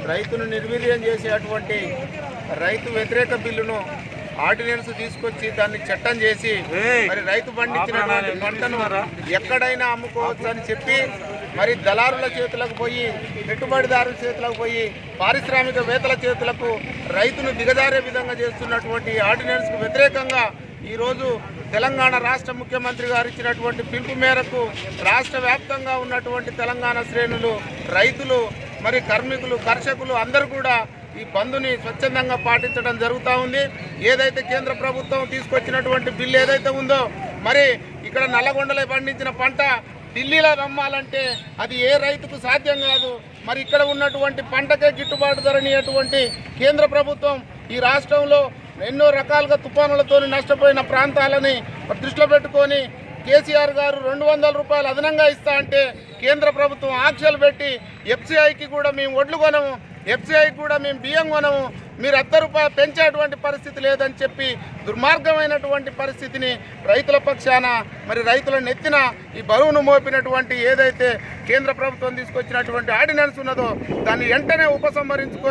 రైతును నిర్వీర్యం చేసేటువంటి రైతు వ్యతిరేక బిల్లును ఆర్డినెన్స్ తీసుకొచ్చి దాన్ని చట్టం చేసి మరి రైతు పండించినటువంటి పంటను ఎక్కడైనా అమ్ముకోవచ్చు అని చెప్పి మరి దళారుల చేతులకు పోయి, పెట్టుబడిదారుల చేతులకు పోయి, పారిశ్రామికవేత్తల చేతులకు రైతును దిగజారే విధంగా చేస్తున్నటువంటి ఆర్డినెన్స్కు వ్యతిరేకంగా ఈరోజు తెలంగాణ రాష్ట్ర ముఖ్యమంత్రి గారు ఇచ్చినటువంటి పిలుపు మేరకు రాష్ట్ర వ్యాప్తంగా ఉన్నటువంటి తెలంగాణ శ్రేణులు, రైతులు, మరి కార్మికులు, కర్షకులు అందరూ కూడా ఈ బంద్ని స్వచ్ఛందంగా పాటించడం జరుగుతూ ఉంది. ఏదైతే కేంద్ర ప్రభుత్వం తీసుకొచ్చినటువంటి బిల్లు ఏదైతే ఉందో, మరి ఇక్కడ నల్లగొండలో పండించిన పంట ఢిల్లీలో అమ్మాలంటే అది ఏ రైతుకు సాధ్యం కాదు. మరి ఇక్కడ ఉన్నటువంటి పంటకే గిట్టుబాటు ధరనియటువంటి కేంద్ర ప్రభుత్వం ఈ రాష్ట్రంలో ఎన్నో రకాలుగా తుఫానులతో నష్టపోయిన ప్రాంతాలని దృష్టిలో పెట్టుకొని కేసీఆర్ గారు 200 రూపాయలు అదనంగా ఇస్తా అంటే కేంద్ర ప్రభుత్వం ఆంక్షలు పెట్టి ఎఫ్సీఐకి కూడా మేము ఒడ్లు కొనము, ఎఫ్సీఐకి కూడా మేము బియ్యం కొనము, మీరు 10 రూపాయలు పెంచేటువంటి పరిస్థితి లేదని చెప్పి దుర్మార్గమైనటువంటి పరిస్థితిని రైతుల పక్షాన, మరి రైతుల నెత్తిన ఈ బరువును మోపినటువంటి ఏదైతే కేంద్ర ప్రభుత్వం తీసుకొచ్చినటువంటి ఆర్డినెన్స్ ఉన్నదో దాన్ని వెంటనే ఉపసంహరించుకొని